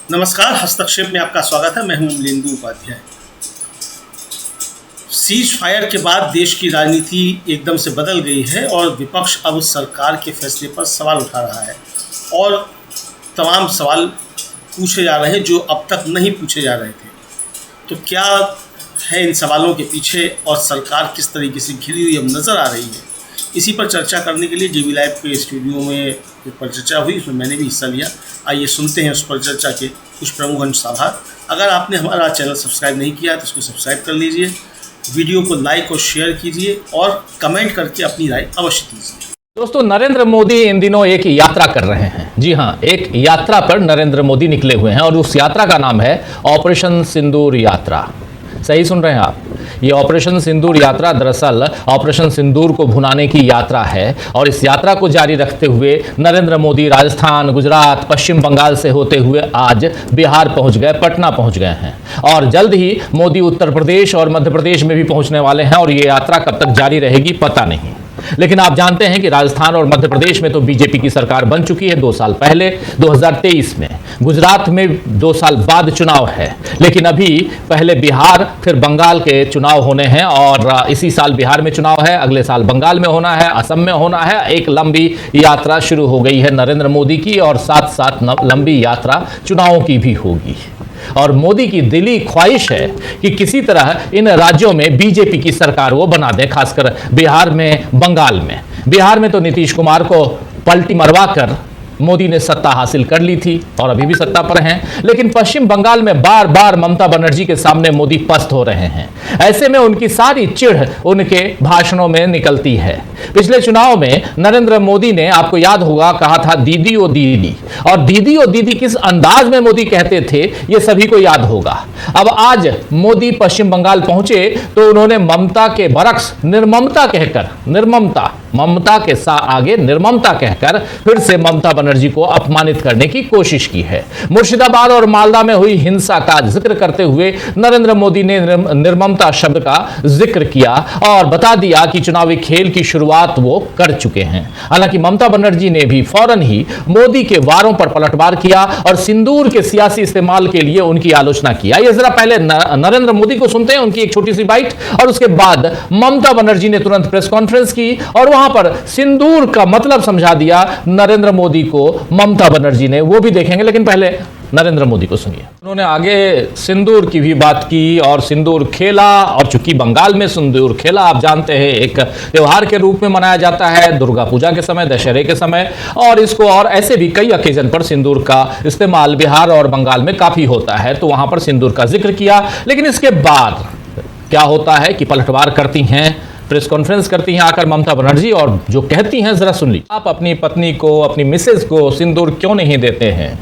नमस्कार, हस्तक्षेप में आपका स्वागत है। मैं हूं अमलेंदु उपाध्याय। सीज फायर के बाद देश की राजनीति एकदम से बदल गई है और विपक्ष अब सरकार के फैसले पर सवाल उठा रहा है और तमाम सवाल पूछे जा रहे हैं जो अब तक नहीं पूछे जा रहे थे। तो क्या है इन सवालों के पीछे और सरकार किस तरीके से घिरी हुई अब नज़र आ रही है, इसी पर चर्चा करने के लिए जेबी लाइव के स्टूडियो में परिचर्चा हुई, उसमें मैंने भी हिस्सा लिया। आइए सुनते हैं उस परिचर्चा के कुछ प्रमुख अंशाभाग। अगर आपने हमारा चैनल सब्सक्राइब नहीं किया तो इसको सब्सक्राइब कर लीजिए, वीडियो को लाइक और शेयर कीजिए और कमेंट करके अपनी राय अवश्य दीजिए। दोस्तों, नरेंद्र मोदी इन दिनों एक यात्रा कर रहे हैं। जी हाँ, एक यात्रा पर नरेंद्र मोदी निकले हुए हैं और उस यात्रा का नाम है ऑपरेशन सिंदूर यात्रा। सही सुन रहे हैं आप, ये ऑपरेशन सिंदूर यात्रा दरअसल ऑपरेशन सिंदूर को भुनाने की यात्रा है और इस यात्रा को जारी रखते हुए नरेंद्र मोदी राजस्थान, गुजरात, पश्चिम बंगाल से होते हुए आज बिहार पहुंच गए, पटना पहुंच गए हैं और जल्द ही मोदी उत्तर प्रदेश और मध्य प्रदेश में भी पहुंचने वाले हैं और ये यात्रा कब तक जारी रहेगी पता नहीं। लेकिन आप जानते हैं कि राजस्थान और मध्य प्रदेश में तो बीजेपी की सरकार बन चुकी है 2 साल पहले 2023 में। गुजरात में 2 साल बाद चुनाव है, लेकिन अभी पहले बिहार फिर बंगाल के चुनाव होने हैं और इसी साल बिहार में चुनाव है, अगले साल बंगाल में होना है, असम में होना है। एक लंबी यात्रा शुरू हो गई है नरेंद्र मोदी की और साथ साथ लंबी यात्रा चुनावों की भी होगी और मोदी की दिली ख्वाहिश है कि किसी तरह इन राज्यों में बीजेपी की सरकार वो बना दे, खासकर बिहार में, बंगाल में। बिहार में तो नीतीश कुमार को पलटी मरवा कर मोदी ने सत्ता हासिल कर ली थी और अभी भी सत्ता पर हैं, लेकिन पश्चिम बंगाल में बार बार ममता बनर्जी के सामने मोदी पस्त हो रहे हैं। ऐसे में उनकी सारी चिढ़ उनके भाषणों में निकलती है। पिछले चुनाव में नरेंद्र मोदी ने, आपको याद होगा, कहा था दीदी ओ दीदी, और दीदी ओ दीदी किस अंदाज में मोदी कहते थे ये सभी को याद होगा। अब आज मोदी पश्चिम बंगाल पहुंचे तो उन्होंने ममता के बरक्स निर्ममता कहकर, निर्ममता, ममता के आगे निर्ममता कहकर फिर से ममता बनर्जी को अपमानित करने की कोशिश की है। मुर्शिदाबाद और मालदा में हुई हिंसा का जिक्र करते हुए नरेंद्र मोदी ने निर्ममता शब्द का जिक्र किया और बता दिया कि चुनावी खेल की शुरुआत वो कर चुके हैं। हालांकि ममता बनर्जी ने भी फौरन ही मोदी के वारों पर पलटवार किया और सिंदूर के सियासी इस्तेमाल के लिए उनकी आलोचना किया। ये जरा पहले नरेंद्र मोदी को सुनते हैं, उनकी एक छोटी सी बाइट, और उसके बाद ममता बनर्जी ने तुरंत प्रेस कॉन्फ्रेंस की और वहां पर सिंदूर का मतलब समझा दिया नरेंद्र मोदी को ममता बनर्जी ने। वो भी देखेंगे, लेकिन पहले नरेंद्र मोदी को सुनिए। उन्होंने आगे सिंदूर की भी बात की और सिंदूर खेला, और चूंकि बंगाल में सिंदूर खेला आप जानते हैं एक त्योहार के रूप में मनाया जाता है दुर्गा पूजा के समय, दशहरे के समय, और इसको और ऐसे भी कई ओकेजन पर सिंदूर का इस्तेमाल बिहार और बंगाल में काफी होता है, तो वहां पर सिंदूर का जिक्र किया। लेकिन इसके बाद क्या होता है कि पलटवार करती हैं, प्रेस कॉन्फ्रेंस करती हैं आकर ममता बनर्जी और जो कहती हैं जरा सुन लीजिए। आप अपनी पत्नी को, अपनी मिसेज को सिंदूर क्यों नहीं देते हैं?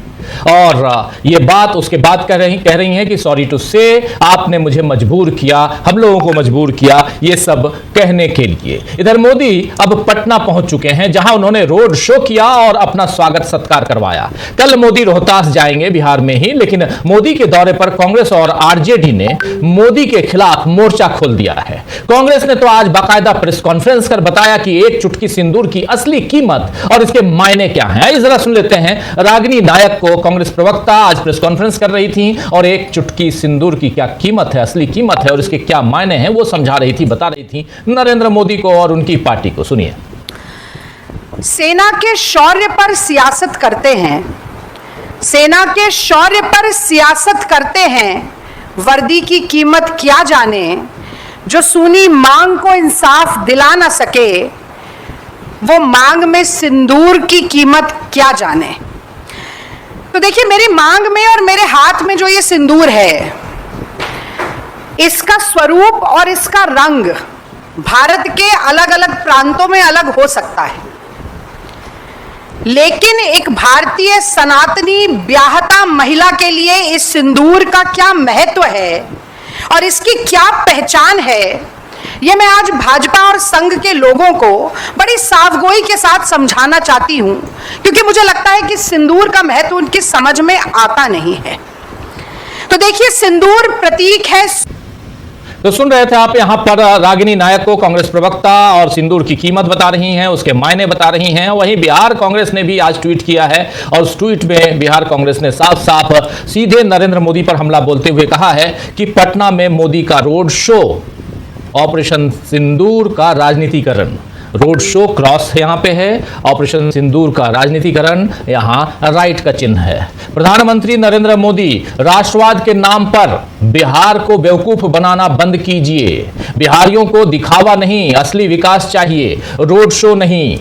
और ये बात उसके बाद कह रही हैं कि सॉरी टू से, आपने मुझे मजबूर किया, हम लोगों को मजबूर किया, ये सब कहने के लिए। इधर मोदी अब पटना पहुंच चुके हैं जहां उन्होंने रोड शो किया और अपना स्वागत सत्कार करवाया। कल मोदी रोहतास जाएंगे, बिहार में ही, लेकिन मोदी के दौरे पर कांग्रेस और आरजेडी ने मोदी के खिलाफ मोर्चा खोल दिया है। कांग्रेस ने तो आज बाकायदा प्रेस कॉन्फ्रेंस कर बताया कि एक चुटकी सिंदूर की असली कीमत और इसके मायने क्या हैं। जरा सुन लेते हैं, रागिनी नायक को, कांग्रेस प्रवक्ता, आज प्रेस कॉन्फ्रेंस कर रही थी और एक चुटकी सिंदूर की क्या कीमत है, असली कीमत है और इसके क्या मायने हैं वो समझा रही थी, बता रही थी नरेंद्र मोदी को और उनकी पार्टी को। सुनिए। सेना के शौर्य पर सियासत करते हैं, सेना के शौर्य पर सियासत करते हैं, वर्दी की कीमत क्या जाने, जो सुनी मांग को इंसाफ दिला ना सके, वो मांग में सिंदूर की कीमत क्या जाने। तो देखिए, मेरी मांग में और मेरे हाथ में जो ये सिंदूर है, इसका स्वरूप और इसका रंग भारत के अलग अलग प्रांतों में अलग हो सकता है, लेकिन एक भारतीय सनातनी ब्याहता महिला के लिए इस सिंदूर का क्या महत्व है और इसकी क्या पहचान है, ये मैं आज भाजपा और संघ के लोगों को बड़ी साफगोई के साथ समझाना चाहती हूं, क्योंकि मुझे लगता है कि सिंदूर का महत्व उनकी समझ में आता नहीं है। तो देखिए, सिंदूर प्रतीक है। तो सुन रहे थे आप यहां पर रागिनी नायक को कांग्रेस प्रवक्ता और सिंदूर की कीमत बता रही हैं, उसके मायने बता रही हैं। वहीं बिहार कांग्रेस ने भी आज ट्वीट किया है और उस ट्वीट में बिहार कांग्रेस ने साफ साफ सीधे नरेंद्र मोदी पर हमला बोलते हुए कहा है कि पटना में मोदी का रोड शो, ऑपरेशन सिंदूर का राजनीतिकरण। रोड शो क्रॉस यहां पे है, ऑपरेशन सिंदूर का राजनीतिकरण यहां राइट का चिन्ह है। प्रधानमंत्री नरेंद्र मोदी राष्ट्रवाद के नाम पर बिहार को बेवकूफ बनाना बंद कीजिए। बिहारियों को दिखावा नहीं, असली विकास चाहिए, रोड शो नहीं।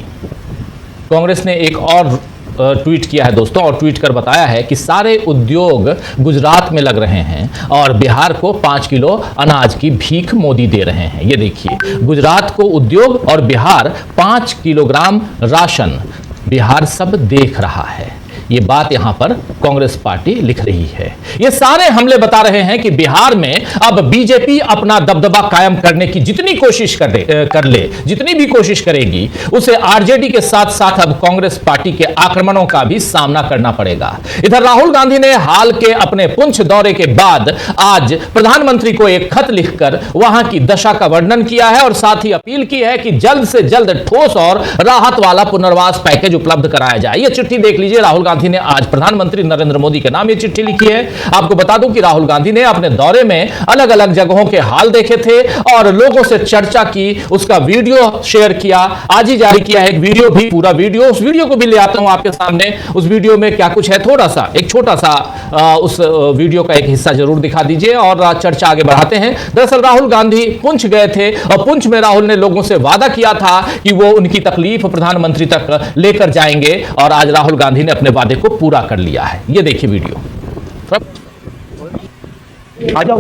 कांग्रेस ने एक और ट्वीट किया है दोस्तों, और ट्वीट कर बताया है कि सारे उद्योग गुजरात में लग रहे हैं और बिहार को 5 किलो अनाज की भीख मोदी दे रहे हैं। ये देखिए, गुजरात को उद्योग और बिहार 5 किलोग्राम राशन, बिहार सब देख रहा है। ये बात यहां पर कांग्रेस पार्टी लिख रही है। ये सारे हमले बता रहे हैं कि बिहार में अब बीजेपी अपना दबदबा कायम करने की जितनी कोशिश कर ले, जितनी भी कोशिश करेगी, उसे आरजेडी के साथ साथ अब कांग्रेस पार्टी के आक्रमणों का भी सामना करना पड़ेगा। इधर राहुल गांधी ने हाल के अपने पुंछ दौरे के बाद आज प्रधानमंत्री को एक खत लिखकर वहां की दशा का वर्णन किया है और साथ ही अपील की है कि जल्द से जल्द ठोस और राहत वाला पुनर्वास पैकेज उपलब्ध कराया जाए। यह चिट्ठी देख लीजिए, राहुल गांधी ने आज प्रधानमंत्री नरेंद्र मोदी के नाम ये चिट्ठी लिखी है। आपको बता दूं कि राहुल गांधी ने अपने दौरे में अलग अलग जगहों के हाल देखे थे और लोगों से चर्चा की, उसका वीडियो शेयर किया, आज ही जारी किया है एक वीडियो भी, पूरा वीडियो, उस वीडियो को भी ले आता हूं आपके सामने। उस वीडियो में क्या कुछ है, थोड़ा सा एक छोटा सा उस वीडियो का एक हिस्सा जरूर दिखा दीजिए और चर्चा आगे बढ़ाते हैं। दरअसल राहुल गांधी पुंछ गए थे और पुंछ में राहुल ने लोगों से वादा किया था कि वो उनकी तकलीफ प्रधानमंत्री तक लेकर जाएंगे और आज राहुल गांधी ने अपने वादे को पूरा कर लिया है। ये देखिए वीडियो। आ जाओ।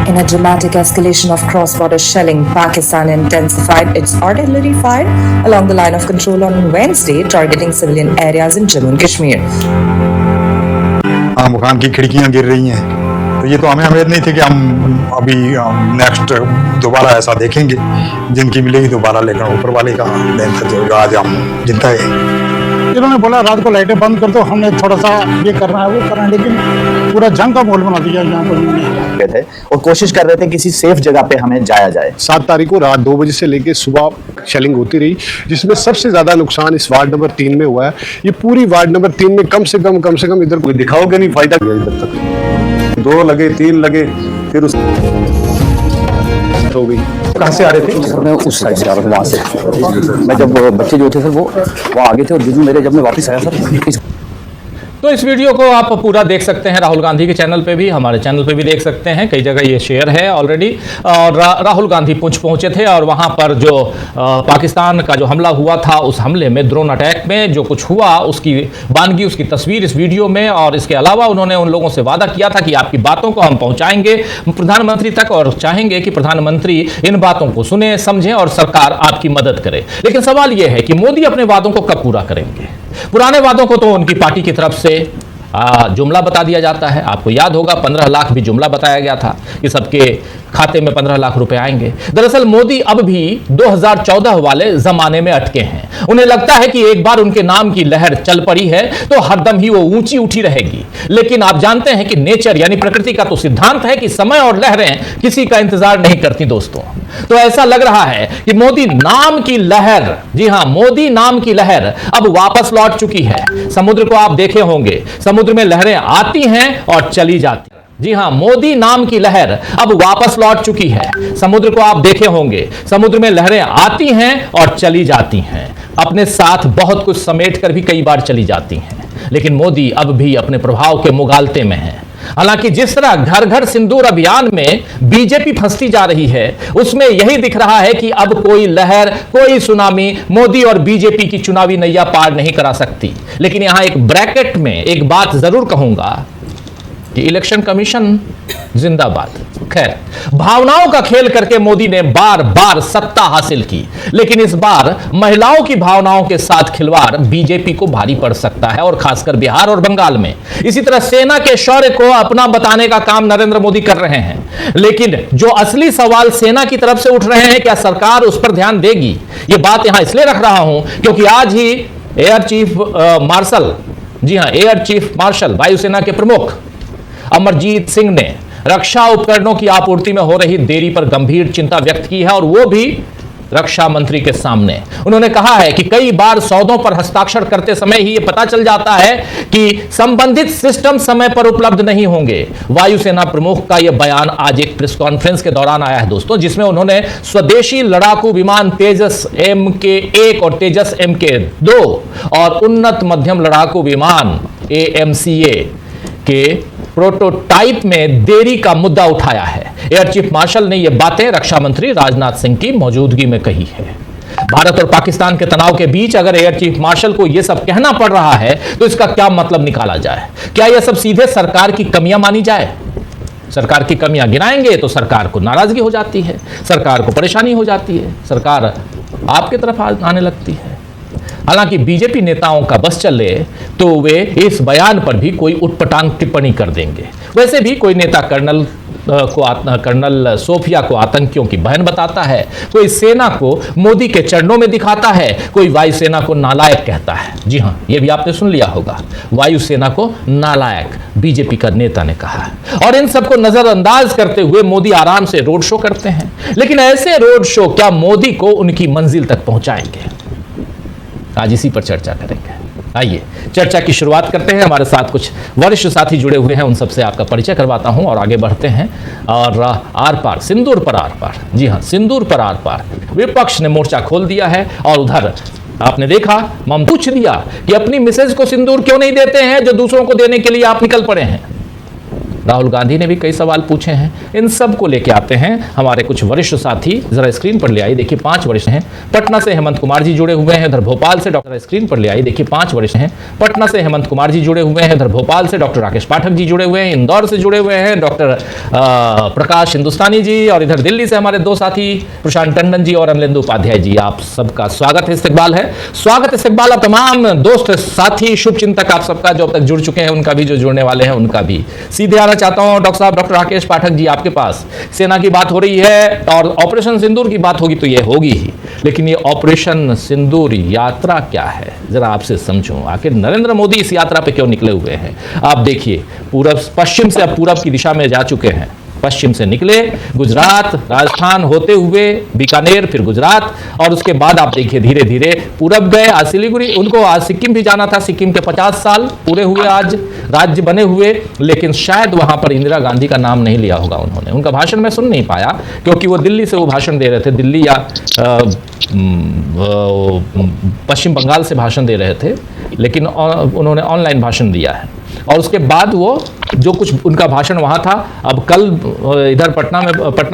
In a dramatic escalation of cross-border shelling, Pakistan intensified its artillery fire along the line of control on Wednesday, targeting civilian areas in Jammu and Kashmir. मकान की खिड़कियां गिर रही हैं, तो ये तो हमें उम्मीद नहीं थी कि हम अभी नेक्स्ट दोबारा ऐसा देखेंगे। जिनकी मिलेगी दोबारा, लेकिन ऊपर वाले का देन था जो आज हम जिंदा है। इन्होंने बोला रात को लाइटें बंद कर दो, हमने थोड़ा सा ये करना है वो करना है, लेकिन पूरा जंग का माहौल बना दिया यहाँ पर थे और कोशिश कर रहे थे किसी सेफ जगह पे हमें जाया जाए। 7 तारीख को रात 2 बजे से लेकर सुबह शेलिंग होती रही, जिसमें सबसे ज्यादा नुकसान इस वार्ड नंबर 3 में हुआ है। ये पूरी वार्ड नंबर 3 में कम से कम इधर कोई दिखाओगे नहीं, फायदा इधर तक 2 लगे 3 लगे, फिर उस हो गई। कहाँ से आ रहे थे? सर मैं उस साइड से आ रहा था, वहाँ से। मैं जब बच्चे जो थे सर वो आगे थे और मेरे जब मैं वापस आया सर। तो इस वीडियो को आप पूरा देख सकते हैं राहुल गांधी के चैनल पे भी, हमारे चैनल पे भी देख सकते हैं, कई जगह ये शेयर है ऑलरेडी। और राहुल गांधी पुंछ पहुंचे थे और वहां पर जो पाकिस्तान का जो हमला हुआ था, उस हमले में, ड्रोन अटैक में जो कुछ हुआ उसकी वानगी, उसकी तस्वीर इस वीडियो में। और इसके अलावा उन्होंने उन लोगों से वादा किया था कि आपकी बातों को हम पहुंचाएंगे प्रधानमंत्री तक और चाहेंगे कि प्रधानमंत्री इन बातों को सुने, समझें और सरकार आपकी मदद करे। लेकिन सवाल यह है कि मोदी अपने वादों को कब पूरा करेंगे? पुराने वादों को तो उनकी पार्टी की तरफ से जुमला बता दिया जाता है। आपको याद होगा 15 लाख भी जुमला बताया गया था कि सबके खाते में 15 लाख रुपए आएंगे। दरअसल मोदी अब भी 2014 वाले जमाने में अटके हैं। उन्हें लगता है कि एक बार उनके नाम की लहर चल पड़ी है तो हरदम ही वो ऊंची उठी रहेगी। लेकिन आप जानते हैं कि नेचर यानी प्रकृति का तो सिद्धांत है कि समय और लहरें किसी का इंतजार नहीं करती दोस्तों। तो ऐसा लग रहा है कि मोदी नाम की लहर, जी हां, मोदी नाम की लहर अब वापस लौट चुकी है। समुद्र को आप देखे होंगे, समुद्र में लहरें आती हैं और चली जाती हैं। जी हां, मोदी नाम की लहर अब वापस लौट चुकी है। समुद्र को आप देखे होंगे, समुद्र में लहरें आती हैं और चली जाती हैं, अपने साथ बहुत कुछ समेट कर भी कई बार चली जाती हैं। लेकिन मोदी अब भी अपने प्रभाव के मुगालते में है। हालांकि जिस तरह घर घर सिंदूर अभियान में बीजेपी फंसती जा रही है, उसमें यही दिख रहा है कि अब कोई लहर, कोई सुनामी मोदी और बीजेपी की चुनावी नैया पार नहीं करा सकती। लेकिन यहां एक ब्रैकेट में एक बात जरूर कहूंगा कि इलेक्शन कमीशन जिंदाबाद। खैर, भावनाओं का खेल करके मोदी ने बार बार सत्ता हासिल की, लेकिन इस बार महिलाओं की भावनाओं के साथ खिलवाड़ बीजेपी को भारी पड़ सकता है, और खासकर बिहार और बंगाल में। इसी तरह सेना के शौर्य को अपना बताने का काम नरेंद्र मोदी कर रहे हैं, लेकिन जो असली सवाल सेना की तरफ से उठ रहे हैं, क्या सरकार उस पर ध्यान देगी? यह बात यहां इसलिए रख रहा हूं क्योंकि आज ही एयर चीफ मार्शल, जी हां, एयर चीफ मार्शल वायुसेना के प्रमुख अमरजीत सिंह ने रक्षा उपकरणों की आपूर्ति में हो रही देरी पर गंभीर चिंता व्यक्त की है, और वो भी रक्षा मंत्री के सामने। उन्होंने कहा है कि कई बार सौदों पर हस्ताक्षर करते समय ही ये पता चल जाता है कि संबंधित सिस्टम समय पर उपलब्ध नहीं होंगे। वायुसेना प्रमुख का यह बयान आज एक प्रेस कॉन्फ्रेंस के दौरान आया है दोस्तों, जिसमें उन्होंने स्वदेशी लड़ाकू विमान तेजस MK-1 और तेजस MK-2 और उन्नत मध्यम लड़ाकू विमान AMCA के प्रोटोटाइप में देरी का मुद्दा उठाया है। एयर चीफ मार्शल ने यह बातें रक्षा मंत्री राजनाथ सिंह की मौजूदगी में कही है। भारत और पाकिस्तान के तनाव के बीच अगर एयर चीफ मार्शल को यह सब कहना पड़ रहा है तो इसका क्या मतलब निकाला जाए? क्या यह सब सीधे सरकार की कमियां मानी जाए? सरकार की कमियां गिनाएंगे तो सरकार को नाराजगी हो जाती है, सरकार को परेशानी हो जाती है, सरकार आपके तरफ आने लगती है। हालांकि बीजेपी नेताओं का बस चले तो वे इस बयान पर भी कोई उटपटांग टिप्पणी कर देंगे। वैसे भी कोई नेता कर्नल सोफिया को आतंकियों की बहन बताता है, कोई सेना को मोदी के चरणों में दिखाता है, कोई वायुसेना को नालायक कहता है। जी हां, यह भी आपने सुन लिया होगा, वायुसेना को नालायक बीजेपी का नेता ने कहा। और इन सबको नजरअंदाज करते हुए मोदी आराम से रोड शो करते हैं, लेकिन ऐसे रोड शो क्या मोदी को उनकी मंजिल तक पहुंचाएंगे? आज इसी पर चर्चा करेंगे। आइए चर्चा की शुरुआत करते हैं। हमारे साथ कुछ वरिष्ठ साथी जुड़े हुए हैं, उन सबसे आपका परिचय करवाता हूं और आगे बढ़ते हैं। और आर पार, सिंदूर पर आर पार, जी हां, सिंदूर पर आर पार विपक्ष ने मोर्चा खोल दिया है। और उधर आपने देखा, ममता पूछ दिया कि अपनी मिसेज को सिंदूर क्यों नहीं देते हैं जो दूसरों को देने के लिए आप निकल पड़े हैं। राहुल गांधी ने भी कई सवाल पूछे हैं। इन सब को लेकर आते हैं हमारे कुछ वरिष्ठ साथी। जरा स्क्रीन पर ले आइए, देखिए 5 वरिष्ठ हैं। पटना से हेमंत कुमार जी जुड़े हुए हैं। इधर भोपाल से डॉक्टर, स्क्रीन पर ले आइए, देखिए 5 वरिष्ठ हैं। पटना से हेमंत कुमार जी जुड़े हुए हैं। इधर भोपाल से डॉक्टर राकेश पाठक जी जुड़े हुए हैं। इंदौर से जुड़े हुए हैं डॉक्टर प्रकाश हिंदुस्तानी जी। और इधर दिल्ली से हमारे 2 साथी प्रशांत टंडन जी और अमलेंदु उपाध्याय जी। आप सबका स्वागत है, इस्तकबाल है, स्वागत इस्तकबाल। आप तमाम दोस्त साथी शुभचिंतक आप सबका जो अब तक जुड़ चुके हैं उनका भी, जो जुड़ने वाले हैं उनका भी। सीधे आना चाहता हूं डॉक्टर साहब, डॉक्टर राकेश पाठक जी, आपके पास। सेना की बात हो रही है और ऑपरेशन सिंदूर की बात होगी तो ये होगी ही, लेकिन ये ऑपरेशन सिंदूर यात्रा क्या है, जरा आपसे समझूं। आखिर नरेंद्र मोदी इस यात्रा पे क्यों निकले हुए हैं? आप देखिए, पूरब पश्चिम से अब पूरब की दिशा में जा चुके हैं। पश्चिम से निकले, गुजरात, राजस्थान होते हुए बीकानेर, फिर गुजरात, और उसके बाद आप देखिए धीरे धीरे पूरब गए, आज सिलीगुड़ी। उनको आज सिक्किम भी जाना था। सिक्किम के 50 साल पूरे हुए आज, राज्य बने हुए, लेकिन शायद वहां पर इंदिरा गांधी का नाम नहीं लिया होगा उन्होंने। उनका भाषण मैं सुन नहीं पाया क्योंकि वो दिल्ली से वो भाषण दे रहे थे, दिल्ली या पश्चिम बंगाल से भाषण दे रहे थे, लेकिन उन्होंने ऑनलाइन भाषण दिया है। और उसके बाद वो जो कुछ उनका भाषण वहां था, अब कल इधर पटना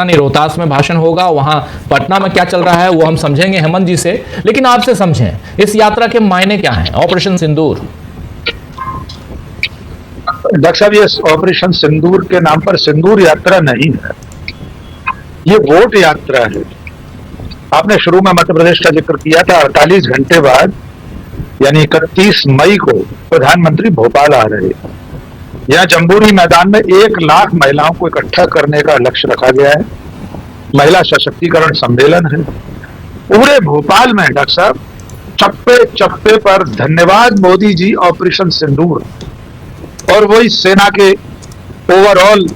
नहीं, रोहतास में भाषण होगा। वहां पटना में क्या चल रहा है वो हम समझेंगे हेमंत जी से, लेकिन आपसे समझें इस यात्रा के मायने क्या हैं? ऑपरेशन सिंदूर। डॉक्टर साहब, ये ऑपरेशन सिंदूर के नाम पर सिंदूर यात्रा नहीं है, ये वोट यात्रा है। आपने शुरू में मध्य प्रदेश का जिक्र किया था। 48 घंटे बाद यानी 31 मई को प्रधानमंत्री भोपाल आ रहे। यहाँ जम्बूरी मैदान में 1 लाख महिलाओं को इकट्ठा करने का लक्ष्य रखा गया है। महिला सशक्तिकरण सम्मेलन है। पूरे भोपाल में डॉक्टर साहब चप्पे चप्पे पर धन्यवाद मोदी जी ऑपरेशन सिंदूर, और वही सेना के ओवरऑल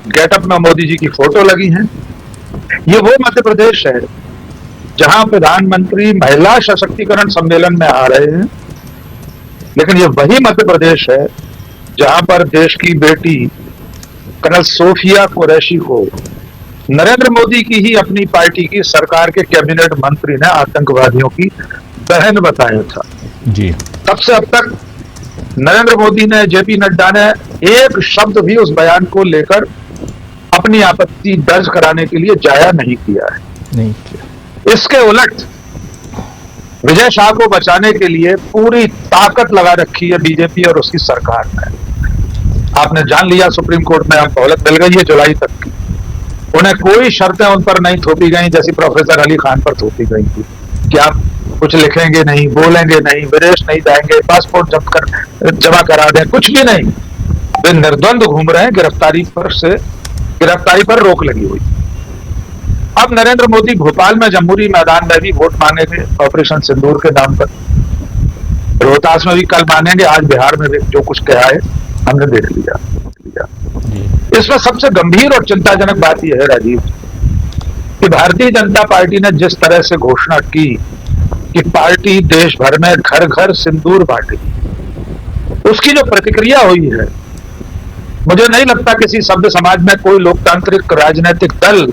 गेटअप में मोदी जी की फोटो लगी है। ये वो मध्य प्रदेश है जहां प्रधानमंत्री महिला सशक्तिकरण सम्मेलन में आ रहे हैं, लेकिन ये वही मध्य प्रदेश है जहां पर देश की बेटी कर्नल सोफिया कुरैशी को नरेंद्र मोदी की ही अपनी पार्टी की सरकार के कैबिनेट मंत्री ने आतंकवादियों की बहन बताया था जी। तब से अब तक नरेंद्र मोदी ने, जेपी नड्डा ने एक शब्द भी उस बयान को लेकर अपनी आपत्ति दर्ज कराने के लिए जाया नहीं किया है। नहीं किया। इसके उलट विजय शाह को बचाने के लिए पूरी ताकत लगा रखी है बीजेपी और उसकी सरकार ने। आपने जान लिया सुप्रीम कोर्ट में अब मोहलत मिल गई है जुलाई तक की। उन्हें कोई शर्तें उन पर नहीं थोपी गई जैसी प्रोफेसर अली खान पर थोपी गई थी कि आप कुछ लिखेंगे नहीं, बोलेंगे नहीं, विदेश नहीं जाएंगे, पासपोर्ट जब्त कर जमा करा दें, कुछ भी नहीं। वे निर्द्वंद घूम रहे हैं, गिरफ्तारी पर रोक लगी हुई। अब नरेंद्र मोदी भोपाल में जमहूरी मैदान में भी वोट मांगेंगे ऑपरेशन सिंदूर के नाम पर, रोहतास में भी कल मानेंगे, आज बिहार में भी जो कुछ कहा है हमने देख लिया। इसमें सबसे गंभीर और चिंताजनक बात यह है राजीव कि भारतीय जनता पार्टी ने जिस तरह से घोषणा की कि पार्टी देश भर में घर घर सिंदूर बांटेगी, उसकी जो प्रतिक्रिया हुई है, मुझे नहीं लगता किसी सभ्य समाज में कोई लोकतांत्रिक राजनीतिक दल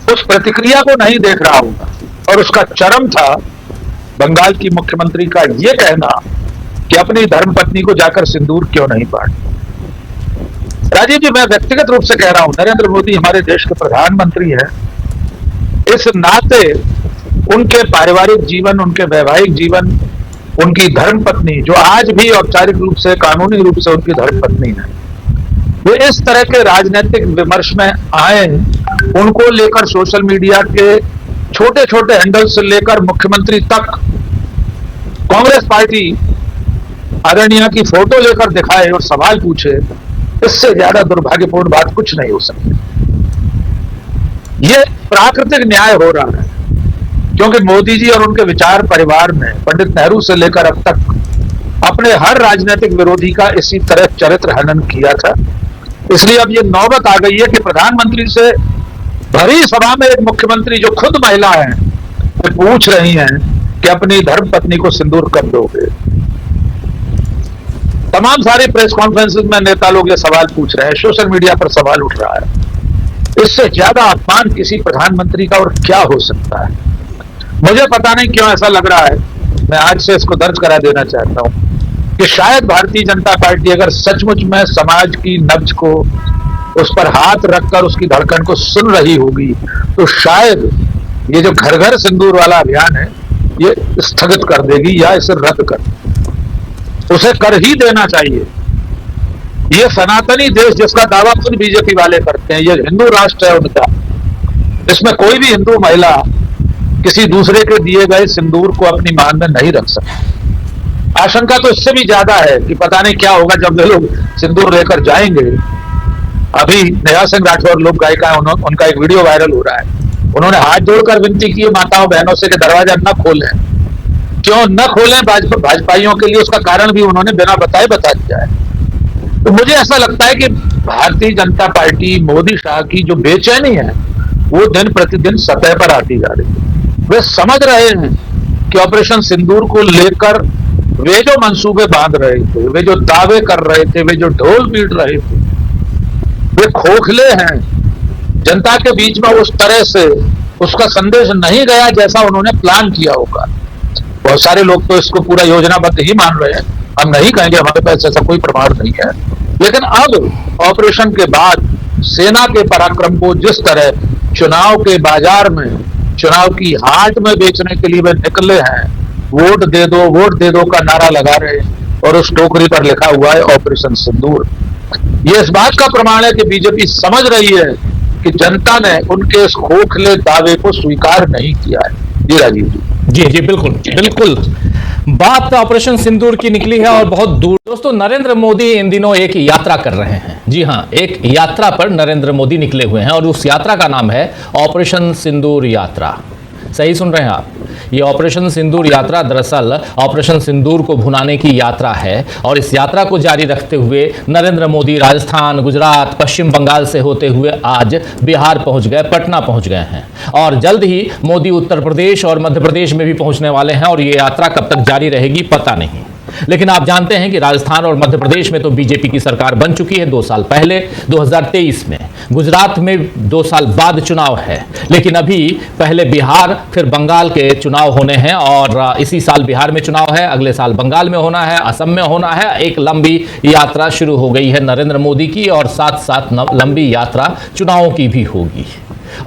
उस प्रतिक्रिया को नहीं देख रहा होगा। और उसका चरम था बंगाल की मुख्यमंत्री का यह कहना कि अपनी धर्मपत्नी को जाकर सिंदूर क्यों नहीं बांटे। राजीव जी, मैं व्यक्तिगत रूप से कह रहा हूं, नरेंद्र मोदी हमारे देश के प्रधानमंत्री हैं, इस नाते उनके पारिवारिक जीवन, उनके वैवाहिक जीवन, उनकी धर्मपत्नी जो आज भी औपचारिक रूप से, कानूनी रूप से उनकी धर्मपत्नी है, वे इस तरह के राजनीतिक विमर्श में आए, उनको लेकर सोशल मीडिया के छोटे छोटे हैंडल से लेकर मुख्यमंत्री तक कांग्रेस पार्टी आदरणीय की फोटो लेकर दिखाए और सवाल पूछे, इससे ज्यादा दुर्भाग्यपूर्ण बात कुछ नहीं हो सकती। यह प्राकृतिक न्याय हो रहा है क्योंकि मोदी जी और उनके विचार परिवार ने पंडित नेहरू से लेकर अब तक अपने हर राजनीतिक विरोधी का इसी तरह चरित्र हनन किया था। इसलिए अब ये नौबत आ गई है कि प्रधानमंत्री से भरी सभा में एक मुख्यमंत्री जो खुद महिला है, वे पूछ रही हैं कि अपनी धर्मपत्नी को सिंदूर कब दोगे। तमाम सारी प्रेस कॉन्फ्रेंसेस में नेता लोग ये सवाल पूछ रहे हैं, सोशल मीडिया पर सवाल उठ रहा है। इससे ज्यादा अपमान किसी प्रधानमंत्री का और क्या हो सकता है। मुझे पता नहीं क्यों ऐसा लग रहा है, मैं आज से इसको दर्ज करा देना चाहता हूं कि शायद भारतीय जनता पार्टी अगर सचमुच में समाज की नब्ज को, उस पर हाथ रखकर उसकी धड़कन को सुन रही होगी, तो शायद ये जो घर घर सिंदूर वाला अभियान है ये स्थगित कर देगी या इसे रद्द कर देगी। उसे कर ही देना चाहिए। ये सनातनी देश जिसका दावा खुद बीजेपी वाले करते हैं, ये हिंदू राष्ट्र है उनका, इसमें कोई भी हिंदू महिला किसी दूसरे के दिए गए सिंदूर को अपनी मान में नहीं रख सकती। आशंका तो इससे भी ज्यादा है कि पता नहीं क्या होगा जब वे लोग सिंदूर लेकर जाएंगे। अभी नेहा सिंह राठौर लोक गायिका, उनका एक वीडियो वायरल हो रहा है, उन्होंने हाथ जोड़कर विनती की माताओं बहनों से कि दरवाजा न खोलें। क्यों न खोलें भाजपाइयों के लिए, उसका कारण भी उन्होंने बिना बताए बता दिया है। तो मुझे ऐसा लगता है कि भारतीय जनता पार्टी, मोदी शाह की जो बेचैनी है वो दिन प्रतिदिन सतह पर आती जा रही है। वे समझ रहे हैं कि ऑपरेशन सिंदूर को लेकर वे जो मंसूबे बांध रहे थे, वे जो दावे कर रहे थे, वे जो ढोल पीट रहे थे, वे खोखले हैं। जनता के बीच में उस तरह से उसका संदेश नहीं गया जैसा उन्होंने प्लान किया होगा। बहुत सारे लोग तो इसको पूरा योजनाबद्ध ही मान रहे हैं, हम नहीं कहेंगे, हमारे पास ऐसा कोई प्रमाण नहीं है। लेकिन अब ऑपरेशन के बाद सेना के पराक्रम को जिस तरह चुनाव के बाजार में, चुनाव की हाट में बेचने के लिए वे निकले हैं, वोट दे दो का नारा लगा रहे हैं और उस टोकरी पर लिखा हुआ है ऑपरेशन सिंदूर। ये इस बात का प्रमाण है कि बीजेपी समझ रही है कि जनता ने उनके इस खोखले दावे को स्वीकार नहीं किया है। जी राजीव जी, जी बिल्कुल बिल्कुल, बात ऑपरेशन सिंदूर की निकली है और बहुत दूर। दोस्तों, नरेंद्र मोदी इन दिनों एक यात्रा कर रहे हैं। जी हां, एक यात्रा पर नरेंद्र मोदी निकले हुए हैं और उस यात्रा का नाम है ऑपरेशन सिंदूर यात्रा। सही सुन रहे हैं आप, ये ऑपरेशन सिंदूर यात्रा दरअसल ऑपरेशन सिंदूर को भुनाने की यात्रा है। और इस यात्रा को जारी रखते हुए नरेंद्र मोदी राजस्थान, गुजरात, पश्चिम बंगाल से होते हुए आज बिहार पहुंच गए, पटना पहुंच गए हैं और जल्द ही मोदी उत्तर प्रदेश और मध्य प्रदेश में भी पहुंचने वाले हैं। और ये यात्रा कब तक जारी रहेगी पता नहीं, लेकिन आप जानते हैं कि राजस्थान और मध्य प्रदेश में तो बीजेपी की सरकार बन चुकी है 2 साल पहले 2023 में। गुजरात में 2 साल बाद चुनाव है, लेकिन अभी पहले बिहार फिर बंगाल के चुनाव होने हैं और इसी साल बिहार में चुनाव है, अगले साल बंगाल में होना है, असम में होना है। एक लंबी यात्रा शुरू हो गई है नरेंद्र मोदी की और साथ साथ लंबी यात्रा चुनावों की भी होगी।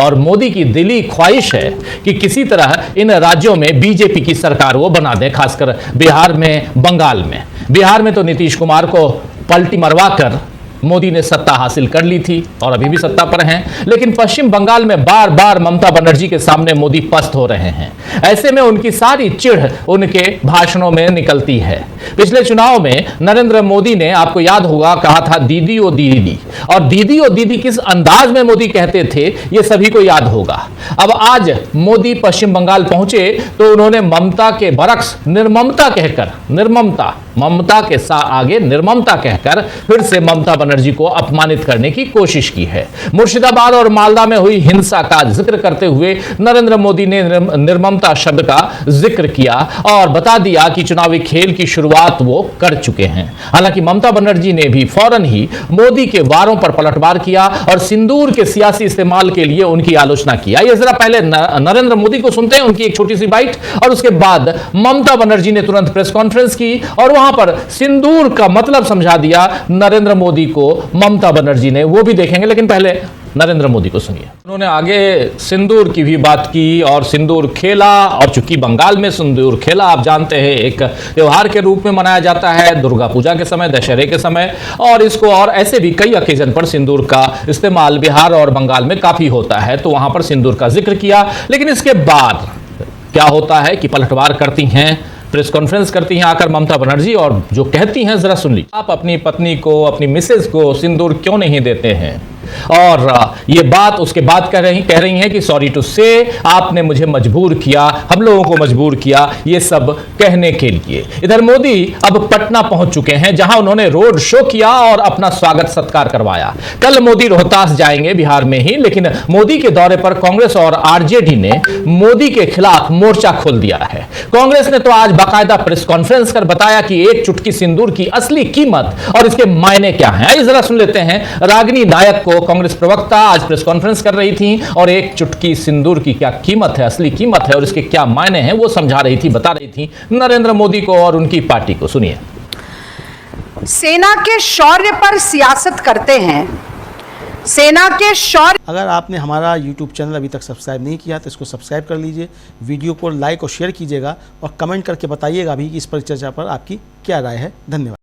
और मोदी की दिली ख्वाहिश है कि किसी तरह इन राज्यों में बीजेपी की सरकार वो बना दें, खासकर बिहार में, बंगाल में। बिहार में तो नीतीश कुमार को पलटी मरवा कर मोदी ने सत्ता हासिल कर ली थी और अभी भी सत्ता पर हैं, लेकिन पश्चिम बंगाल में बार बार ममता बनर्जी के सामने मोदी पस्त हो रहे हैं। ऐसे में उनकी सारी चिढ़ उनके भाषणों में निकलती है। पिछले चुनाव में नरेंद्र मोदी ने, आपको याद होगा, कहा था दीदी ओ दीदी, और दीदी ओ दीदी किस अंदाज में मोदी कहते थे ये सभी को याद होगा। अब आज मोदी पश्चिम बंगाल पहुंचे तो उन्होंने ममता के बरक्स निर्ममता कहकर, ममता के आगे निर्ममता कहकर फिर से ममता बनर्जी को अपमानित करने की कोशिश की है। मुर्शिदाबाद और मालदा में हुई हिंसा का जिक्र करते हुए नरेंद्र मोदी ने निर्ममता शब्द का जिक्र किया और बता दिया कि चुनावी खेल की शुरुआत वो कर चुके हैं। हालांकि ममता बनर्जी ने भी फौरन ही मोदी के वारों पर पलटवार किया और सिंदूर के सियासी इस्तेमाल के लिए उनकी आलोचना की। आइए जरा पहले नरेंद्र मोदी को सुनते हैं, उनकी एक छोटी सी बाइट, और उसके बाद ममता बनर्जी ने तुरंत प्रेस कॉन्फ्रेंस की और वहां पर सिंदूर का मतलब समझा दिया नरेंद्र मोदी को ममता बनर्जी ने, वो भी देखेंगे। लेकिन पहले नरेंद्र मोदी को सुनिए। उन्होंने आगे सिंदूर की भी बात की और सिंदूर खेला, और चूंकि बंगाल में सिंदूर खेला आप जानते हैं एक त्योहार के रूप में मनाया जाता है, दुर्गा पूजा के समय, दशहरे के समय, और इसको और ऐसे भी कई ओकेजन पर सिंदूर का इस्तेमाल बिहार और बंगाल में काफी होता है, तो वहां पर सिंदूर का जिक्र किया। लेकिन इसके बाद क्या होता है कि पलटवार करती हैं, प्रेस कॉन्फ्रेंस करती हैं आकर ममता बनर्जी, और जो कहती हैं जरा सुन लीजिए। आप अपनी पत्नी को, अपनी मिसेज को सिंदूर क्यों नहीं देते हैं? और ये बात उसके बाद कह रही हैं कि सॉरी टू से, आपने मुझे मजबूर किया, हम लोगों को मजबूर किया, ये सब कहने के लिए। इधर मोदी अब पटना पहुंच चुके हैं, जहां उन्होंने रोड शो किया और अपना स्वागत सत्कार करवाया। कल मोदी रोहतास जाएंगे बिहार में ही, लेकिन मोदी के दौरे पर कांग्रेस और आरजेडी ने मोदी के खिलाफ मोर्चा खोल दिया है। कांग्रेस ने तो आज बाकायदा प्रेस कॉन्फ्रेंस कर बताया कि एक चुटकी सिंदूर की असली कीमत और इसके मायने क्या हैं। आइए जरा सुन लेते हैं। रागिनी नायक को कांग्रेस प्रवक्ता आज प्रेस कॉन्फ्रेंस कर रही थी और एक चुटकी सिंदूर की क्या कीमत है, असली कीमत है और इसके क्या मायने हैं, वो समझा रही थी, बता रही थी नरेंद्र मोदी को और उनकी पार्टी को। सुनिए। सेना के शौर्य पर सियासत करते हैं, सेना के शौर्य। अगर आपने हमारा YouTube चैनल अभी तक सब्सक्राइब नहीं किया तो इसको सब्सक्राइब कर लीजिए, वीडियो को लाइक और शेयर कीजिएगा और कमेंट करके बताइएगा भी कि इस परिचर्चा पर आपकी क्या राय है। धन्यवाद।